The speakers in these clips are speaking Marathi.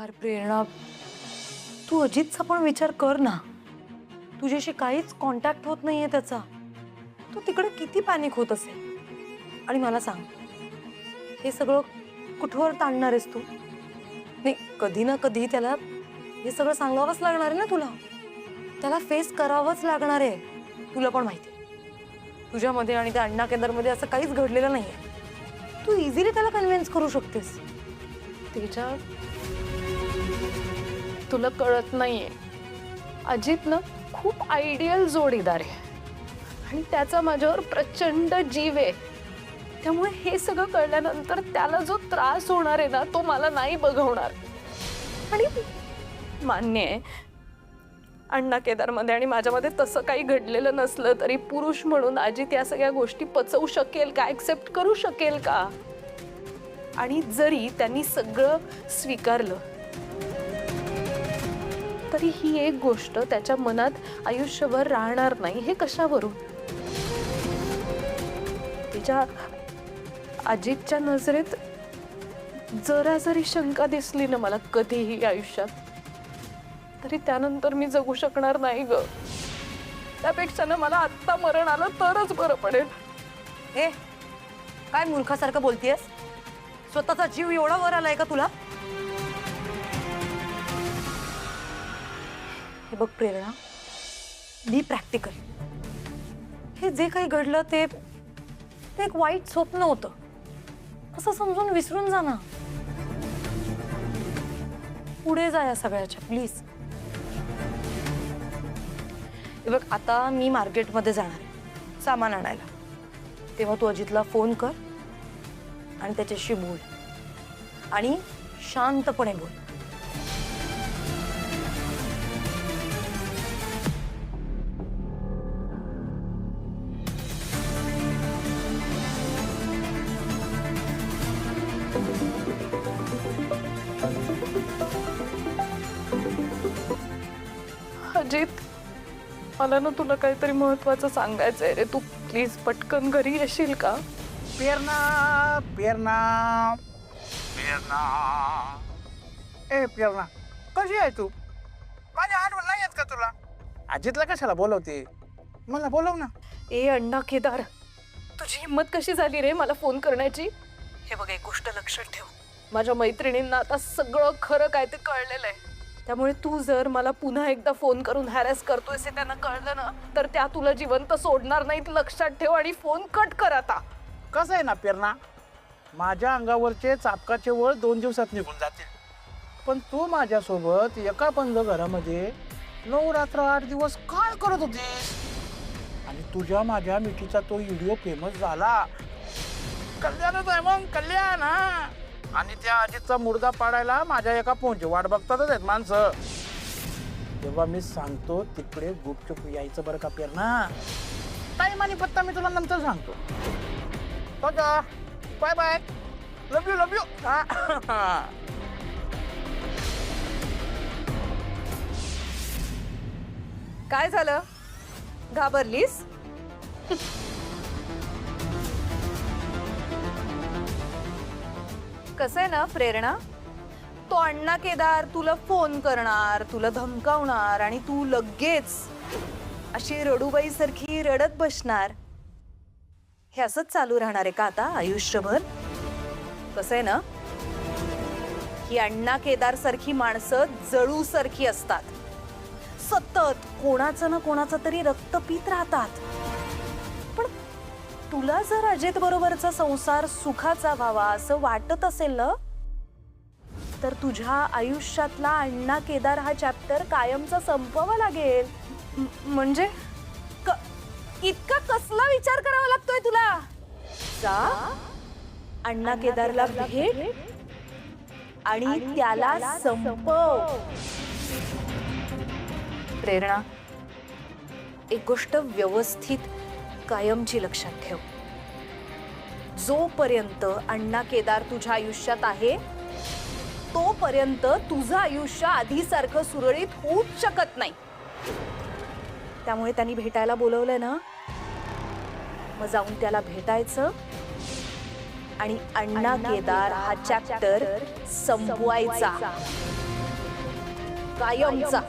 यार प्रेरणा, तू अजितचा पण विचार कर ना. तुझ्याशी काहीच कॉन्टॅक्ट होत नाहीये त्याचा. तू तिकडे किती पॅनिक होत असेल. आणि मला सांग, हे सगळं कुठवर ताणणार आहेस तू? नाही, कधी ना कधी त्याला हे सगळं सांगावंच लागणार आहे ना तुला. त्याला फेस करावंच लागणार आहे. तुला पण माहिती आहे, तुझ्यामध्ये आणि त्या अण्णा केदारमध्ये असं काहीच घडलेलं नाहीये. तू इझिली त्याला कन्व्हिन्स करू शकतेस. तेजा, तुला कळत नाहीये, अजित ना खूप आयडियल जोडीदार आहे आणि त्याचा माझ्यावर प्रचंड जीव आहे. त्यामुळे हे सगळं कळल्यानंतर त्याला जो त्रास होणार आहे ना, तो मला नाही बघवणार. आणि मान्य आहे, अण्णा केदारमध्ये आणि माझ्यामध्ये तसं काही घडलेलं नसलं तरी पुरुष म्हणून अजित या सगळ्या गोष्टी पचवू शकेल का, ऍक्सेप्ट करू शकेल का? आणि जरी त्यांनी सगळं स्वीकारलं तरी ही एक गोष्ट त्याच्या मनात आयुष्यभर राहणार नाही. हे कशावरून? तिच्या अजितच्या नजरेत जरा जरी शंका दिसली ना मला कधीही आयुष्यात, तरी त्यानंतर मी जगू शकणार नाही ग. त्यापेक्षा ना मला आत्ता मरण आलं तरच बरं पडेल. ए, काय मूर्खासारखं बोलतेयस? स्वतःचा जीव एवढा वर आलाय का तुला? हे बघ प्रेरणा, बी प्रॅक्टिकल. हे जे काही घडलं ते एक वाईट स्वप्न होतं असं समजून विसरून जा ना. पुढे जा या सगळ्याच्या, प्लीज. हे बघ, आता मी मार्केटमध्ये जाणार आहे सामान आणायला. तेव्हा तू अजितला फोन कर आणि त्याच्याशी बोल, आणि शांतपणे बोल. अजित, मला ना तुला काहीतरी महत्वाचं सांगायचंय रे. तू प्लीज पटकन घरी येशील का? प्रेरणा, प्रेरणा, प्रेरणा. ए प्रेरणा, कशी आहे तू? माझ्या आठवण नाही येत का तुला? अजितला कशाला बोलवते? मला बोलव ना. ए अण्णा केदार, तुझी हिंमत कशी झाली रे मला फोन करण्याची? हे बघ, एक गोष्ट लक्षात ठेव, माझ्या मैत्रिणींना आता सगळं खरं काय ते कळलेलं आहे. त्यामुळे तू जर मला पुन्हा एकदा फोन करून हॅरॅस करतोयस हे त्यांना कळलं ना, तर त्या तुला जिवंत सोडणार नाहीत. लक्षात ठेव आणि फोन कट कर आता. कसं आहे ना प्रेरणा, माझ्या अंगावरचे चापकाचे वळ 2 दिवसात निघून जातील, पण तू माझ्यासोबत एका बंद घरामध्ये 9 रात्र 8 दिवस काय करत होतीस? आणि तुझ्या माझ्या मिठीचा तो व्हिडिओ फेमस झाला. कल्याणच आहे मग, कल्याण. हा, आणि त्या अजितचा मुर्दा पाडायला माझ्या एका फोनची वाट बघतातच आहेत माणसं. तेव्हा मी सांगतो तिकडे गुपचूप यायचं बरं का प्रेरणा. टाइम आणि पत्ता मी तुला नंतर सांगतो. Bye bye, love you love you. काय झालं, घाबरलीस? कसं आहे ना प्रेरणा, तो अण्णा केदार तुला फोन करणार, तुला धमकावणार आणि तू लगेच अशी रडूबाई सारखी रडत बसणार. हे असंच चालू राहणार आहे का आता आयुष्यभर? कसं आहे ना, ही अण्णा केदार सारखी माणसं जळू सारखी असतात. सतत कोणाचं ना कोणाचं तरी रक्त पीत राहतात. पण तुला जर अजित बरोबरचा संसार सुखाचा व्हावा असं वाटत असेल ना, तर तुझ्या आयुष्यातला अण्णा केदार हा चॅप्टर कायमचा संपवावा लागेल. म्हणजे इतका कसला विचार करावा लागतोय तुला? जा, अण्णा केदारला भेट आणि त्याला संपव. प्रेरणा, एक गोष्ट व्यवस्थित कायमची लक्षात ठेव. जोपर्यंत अण्णा केदार तुझ्या आयुष्यात आहे तोपर्यंत तुझं आयुष्य आधीसारखं सुरळीत होऊच शकत नाही. त्यामुळे त्यांनी भेटायला बोलवलंय ना, मग जाऊन त्याला भेटायचं आणि अण्णा केदार हा चॅप्टर संपवायचा. कायमचा.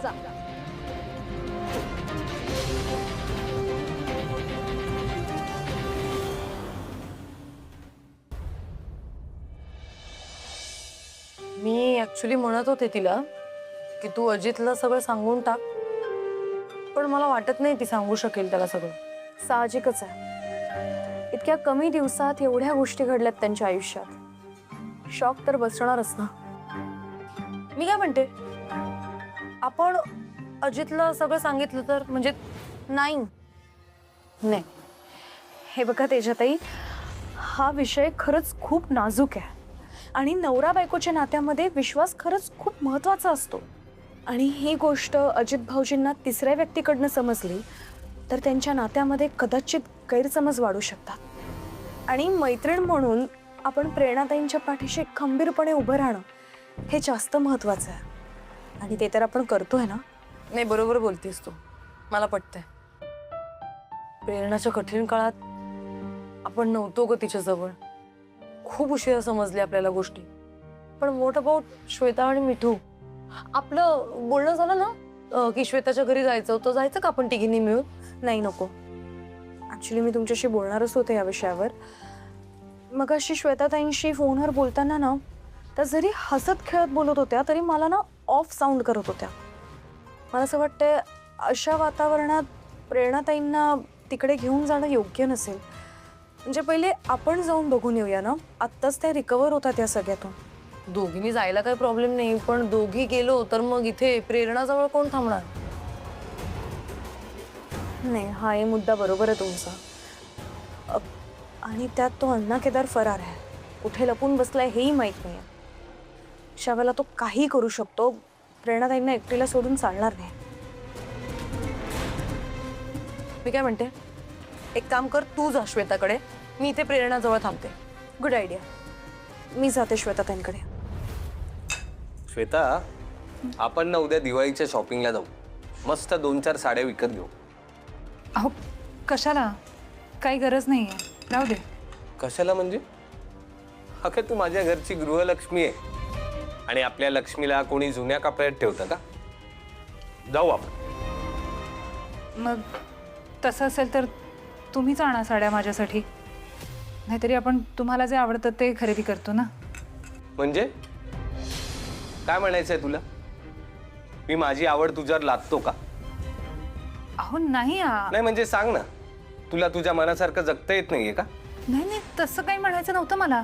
मी ऍक्च्युली म्हणत होते तिला की तू अजितला सगळं सांगून टाक, पण मला वाटत नाही ती सांगू शकेल त्याला सगळं. साहजिकच आहे. इतक्या कमी दिवसात एवढ्या गोष्टी घडल्यात त्यांच्या आयुष्यात. शॉक तर बसणारच ना. मी काय म्हणते, आपण अजितला सगळं सांगितलं तर, म्हणजे नाही नाही, हे बघा तेजाताई, हा विषय खरंच खूप नाजूक आहे आणि नवरा बायकोच्या नात्यामध्ये विश्वास खरंच खूप महत्वाचा असतो. आणि ही गोष्ट अजित भाऊजींना तिसऱ्या व्यक्तीकडनं समजली तर त्यांच्या नात्यामध्ये कदाचित गैरसमज वाढू शकतात. आणि मैत्रीण म्हणून आपण प्रेरणाताईंच्या पाठीशी खंबीरपणे उभं राहणं हे जास्त महत्वाचं आहे. आणि ते तर आपण करतोय ना. नाही, बरोबर बोलतेस तू, मला पटतंय. प्रेरणाच्या कठीण काळात आपण नव्हतो ग तिच्याजवळ. खूप उशिरा समजले आपल्याला गोष्टी. पण व्हॉट अबाउट श्वेता आणि मिठू? आपलं बोलणं झालं ना की श्वेताच्या घरी जायचं होतं, जायचं का आपण तिघींनी मिळून? नाही, नको. ॲक्च्युली मी तुमच्याशी बोलणारच होते या विषयावर. मग अशी श्वेताताईंशी फोनवर बोलताना ना, त्या जरी हसत खेळत बोलत होत्या तरी मला ना ऑफ साऊंड करत होत्या. मला असं वाटतंय अशा वातावरणात प्रेरणाताईंना तिकडे घेऊन जाणं योग्य नसेल. म्हणजे पहिले आपण जाऊन बघून येऊया ना. आत्ताच त्या रिकवर होतात या सगळ्यातून. दोघींनी जायला काही प्रॉब्लेम नाही, पण दोघी गेलो तर मग इथे प्रेरणाजवळ कोण थांबणार? नाही, हा हे मुद्दा बरोबर आहे तुमचा. आणि त्यात तो अण्णा केदार फरार आहे. कुठे लपून बसलाय हेही माहीत नाही आहे. शावेला तो काही करू शकतो. प्रेरणाताईंना एकटीला सोडून चालणार नाही. मी काय म्हणते, एक काम कर, तू जा श्वेताकडे, मी इथे प्रेरणाजवळ थांबते. Good idea. मी जाते श्वेताताईंकडे. श्वेता, आपण ना उद्या दिवाळीच्या शॉपिंगला जाऊ. मस्त 2-4 साड्या विकत घेऊ. अहो कशाला, काही गरज नाही आहे, राहू दे. कशाला म्हणजे? अखे तू माझ्या घरची गृहलक्ष्मी आहे आणि आपल्या लक्ष्मीला कोणी जुन्या कपड्यात ठेवतं का? जाऊ आपण. मग तसं असेल तर तुम्हीच आणा साड्या माझ्यासाठी. नाहीतरी आपण तुम्हाला जे आवडतं ते खरेदी करतो ना. म्हणजे काय म्हणायचंय तुला? मी माझी आवड तुझ्यावर लादतो का? अहो नाही नाही म्हणजे सांग ना, तुला तुझ्या मनासारखं जगता येत नाहीये का? नाही नाही, तसं काही म्हणायचं नव्हतं मला.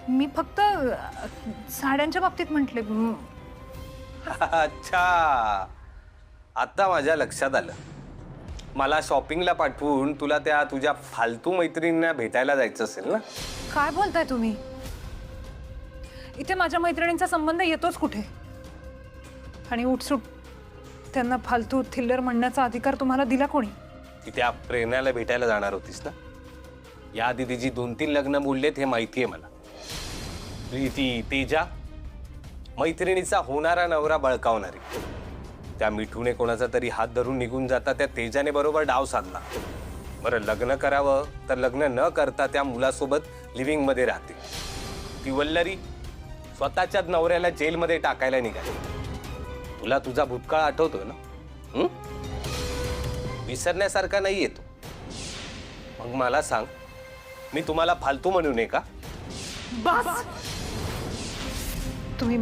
मी फक्त साड्यांच्या बाबतीत म्हटले. अच्छा, आता माझ्या लक्षात आलं. मला शॉपिंगला पाठवून तुला त्या तुझ्या फालतू मैत्रिणींना भेटायला जायचं असेल ना? काय बोलताय तुम्ही? इथे माझ्या मैत्रिणींचा संबंध येतोच कुठे? आणि उठसूट त्यांना फालतू थिल्लर म्हणण्याचा अधिकार तुम्हाला दिला कोणी? ती त्या प्रेरणाला भेटायला जाणार होतीस ना? याआधी तिची 2-3 लग्न मोडलेत हे माहिती आहे मला. प्रीती, तेजा, मैत्रिणीचा होणारा नवरा बळकावणारी. त्या मिठूने कोणाचा तरी हात धरून निघून जाता त्या तेजाने बरोबर डाव साधला. बरं, लग्न करावं तर लग्न न करता त्या मुलासोबत लिव्हिंग मध्ये राहते. ती वल्लरी स्वतःच्याच नवऱ्याला जेलमध्ये टाकायला निघाली. तुला तुझा भूतकाळ आठवतोय ना? विसरण्यासारखा नाही येतो. मग मला सांग, मी तुम्हाला फालतू म्हणू नये का? बस, तुम्ही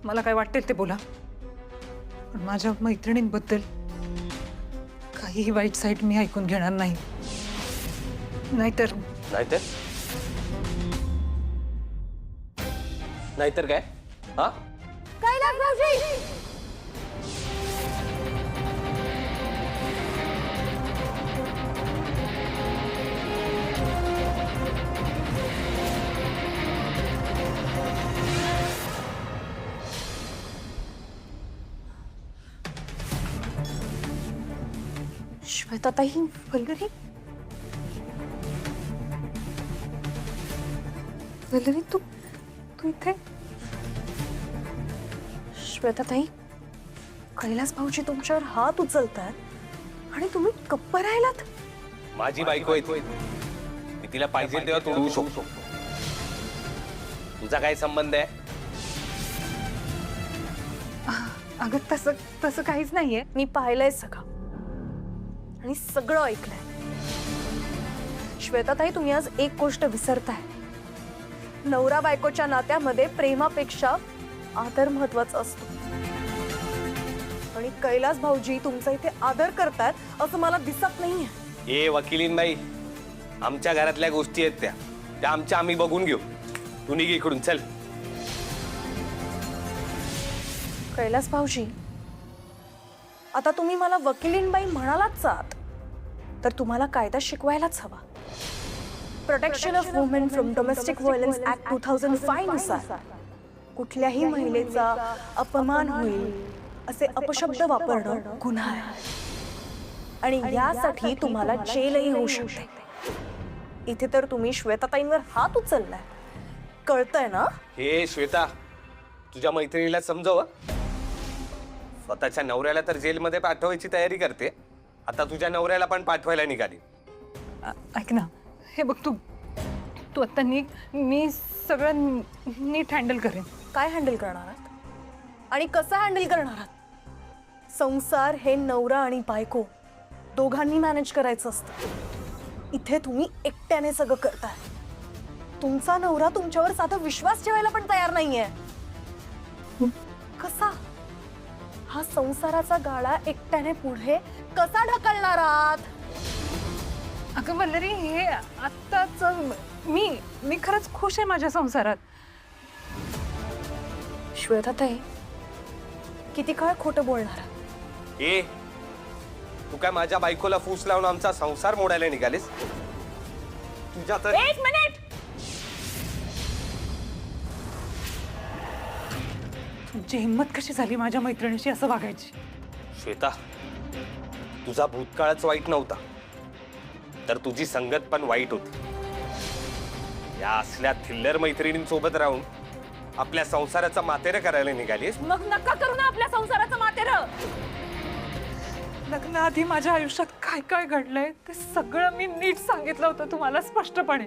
मला काय वाटेल ते बोला, पण माझ्या मैत्रिणींबद्दल काहीही वाईट साईट मी ऐकून घेणार नाही. नाहीतर नाहीतर काय? हा, श्वेताताई, वल्लरी, वल्लरी, तू इथे? श्वेताताई, कैलास भाऊजी तुमच्यावर हात उचलतात आणि तुम्ही गप्प राहिलात. माझी बायको येते, मी तिला पाहिजे तेव्हा तोडवू शकतो. तुझा काय संबंध आहे? अगं तसं तसं काहीच नाहीये. मी पाहिलंय सगळं आणि सगळं ऐकलंय. श्वेताताई, तुम्ही आज एक गोष्ट विसरताय. नवरा बायकोच्या नात्यामध्ये प्रेमापेक्षा आदर महत्वाचा असतो. आणि कैलास भाऊजी तुमचा इथे आदर करतात असं मला दिसत नाहीये. ए वकिलीनबाई, आमच्या घरातल्या गोष्टी आहेत त्या आमच्या आम्ही बघून घेऊ. तू निघ इकडून, चल. कैलास भाऊजी, आता तुम्ही मला वकिलीनबाई म्हणालाच आहात तर तुम्हाला कायदा शिकवायलाच हवा. Protection of women from domestic violence act 2005 नुसार कुठल्याही महिलेचा अपमान होईल असे अपशब्द वापरणं गुन्हा आहे आणि यासाठी तुम्हाला जेलही होऊ शकते. इथे तर तुम्ही श्वेताताईंवर हात उचललाय, कळतंय ना? हे श्वेता, तुझ्या मैत्रिणीला समजव. स्वतःच्या नवऱ्याला तर जेलमध्ये पाठवायची तयारी करते, आता तुझ्या नवऱ्याला पण पाठवायला निघाली. ऐक ना, हे बघ, तू आता निघ. मी सगळं नीट हँडल करेन. काय हँडल करणार आहात आणि कसं हँडल करणार आहात? संसार हे नवरा आणि बायको दोघांनी मॅनेज करायचं असतं. इथे तुम्ही एकट्याने सगळं करताय. तुमचा नवरा तुमच्यावर साधा विश्वास ठेवायला पण तयार नाहीये. कसा हा संसाराचा गाळा एकट्याने पुढे कसा ढकलणार आहात? अगं वल्लरी, हे आत्ताच मी खरंच खुश आहे माझ्या संसारात. श्वेताताई, किती काळ खोटं बोलणार? ए, तू काय माझ्या बायकोला फूस लावून आमचा संसार मोडायला निघालीस? तुझ्या तर एक मिनिट. तुमची हिंमत कशी झाली माझ्या मैत्रिणीशी असं वागायची? श्वेता, तुझा भूतकाळच वाईट नव्हता, तर तुझी संगत पण वाईट होती. या असल्या थिल्लर मैत्रिणींसोबत राहून आपल्या संसाराचा मातेरं करायला निघालीस. मग नका करू ना आपल्या संसाराचं मातेरं. लग्नाआधी माझ्या आयुष्यात काय काय घडलंय ते सगळं मी नीट सांगितलं होतं तुम्हाला स्पष्टपणे.